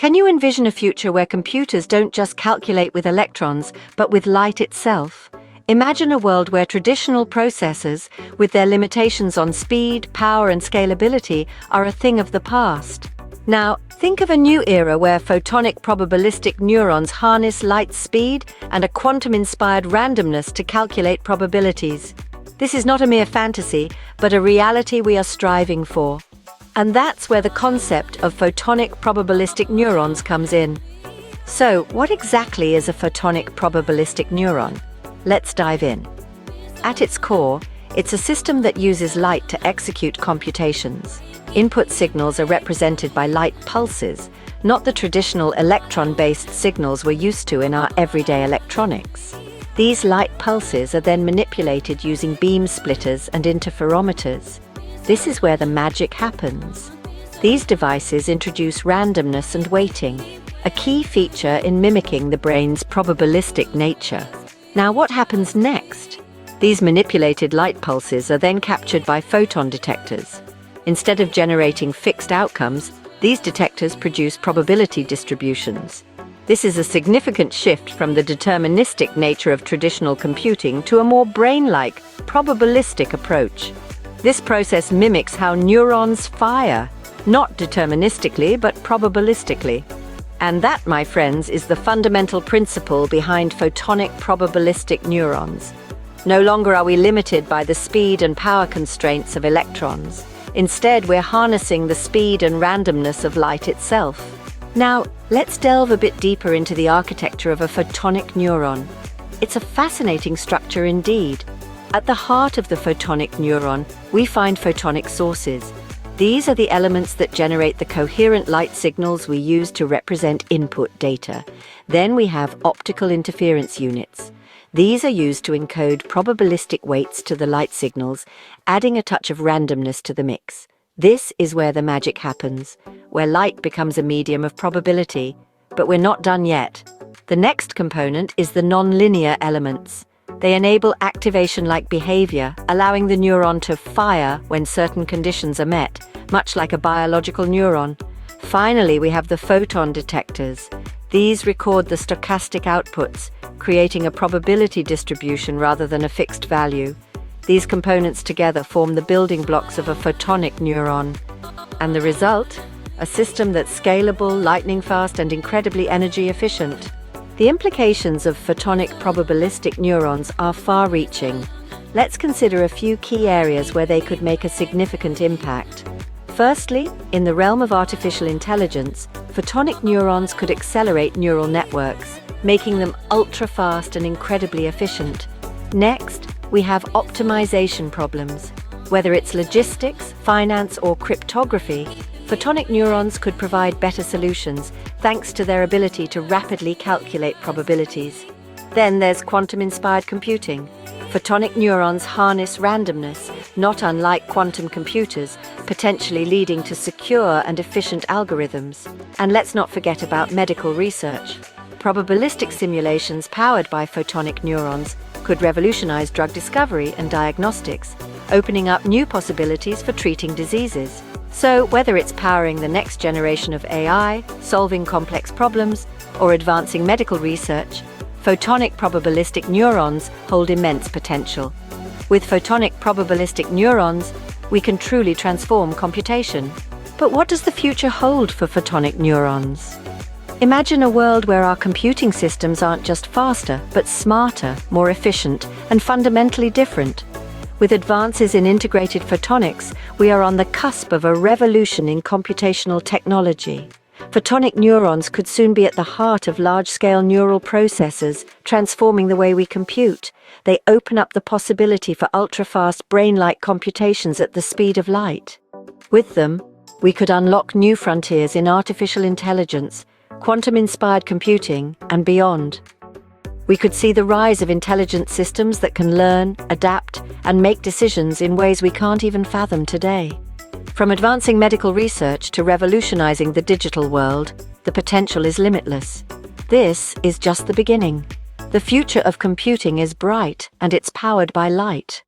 Can you envision a future where computers don't just calculate with electrons, but with light itself? Imagine a world where traditional processors, with their limitations on speed, power, and scalability, are a thing of the past. Now, think of a new era where photonic probabilistic neurons harness light speed and a quantum-inspired randomness to calculate probabilities. This is not a mere fantasy, but a reality we are striving for. And that's where the concept of photonic probabilistic neurons comes in. So, what exactly is a photonic probabilistic neuron? Let's dive in. At its core, it's a system that uses light to execute computations. Input signals are represented by light pulses, not the traditional electron-based signals we're used to in our everyday electronics. These light pulses are then manipulated using beam splitters and interferometers. This is where the magic happens. These devices introduce randomness and weighting, a key feature in mimicking the brain's probabilistic nature. Now, what happens next? These manipulated light pulses are then captured by photon detectors. Instead of generating fixed outcomes, these detectors produce probability distributions. This is a significant shift from the deterministic nature of traditional computing to a more brain-like, probabilistic approach. This process mimics how neurons fire, not deterministically, but probabilistically. And that, my friends, is the fundamental principle behind photonic probabilistic neurons. No longer are we limited by the speed and power constraints of electrons. Instead, we're harnessing the speed and randomness of light itself. Now, let's delve a bit deeper into the architecture of a photonic neuron. It's a fascinating structure indeed. At the heart of the photonic neuron, we find photonic sources. These are the elements that generate the coherent light signals we use to represent input data. Then we have optical interference units. These are used to encode probabilistic weights to the light signals, adding a touch of randomness to the mix. This is where the magic happens, where light becomes a medium of probability. But we're not done yet. The next component is the nonlinear elements. They enable activation-like behavior, allowing the neuron to fire when certain conditions are met, much like a biological neuron. Finally, we have the photon detectors. These record the stochastic outputs, creating a probability distribution rather than a fixed value. These components together form the building blocks of a photonic neuron. And the result? A system that's scalable, lightning-fast, and incredibly energy efficient. The implications of photonic probabilistic neurons are far-reaching. Let's consider a few key areas where they could make a significant impact. Firstly, in the realm of artificial intelligence, photonic neurons could accelerate neural networks, making them ultra-fast and incredibly efficient. Next, we have optimization problems. Whether it's logistics, finance, or cryptography, photonic neurons could provide better solutions, thanks to their ability to rapidly calculate probabilities. Then there's quantum-inspired computing. Photonic neurons harness randomness, not unlike quantum computers, potentially leading to secure and efficient algorithms. And let's not forget about medical research. Probabilistic simulations powered by photonic neurons could revolutionize drug discovery and diagnostics, opening up new possibilities for treating diseases. So, whether it's powering the next generation of AI, solving complex problems, or advancing medical research, photonic probabilistic neurons hold immense potential. With photonic probabilistic neurons, we can truly transform computation. But what does the future hold for photonic neurons? Imagine a world where our computing systems aren't just faster, but smarter, more efficient, and fundamentally different. With advances in integrated photonics, we are on the cusp of a revolution in computational technology. Photonic neurons could soon be at the heart of large-scale neural processors, transforming the way we compute. They open up the possibility for ultra-fast brain-like computations at the speed of light. With them, we could unlock new frontiers in artificial intelligence, quantum-inspired computing, and beyond. We could see the rise of intelligent systems that can learn, adapt, and make decisions in ways we can't even fathom today. From advancing medical research to revolutionizing the digital world, the potential is limitless. This is just the beginning. The future of computing is bright, and it's powered by light.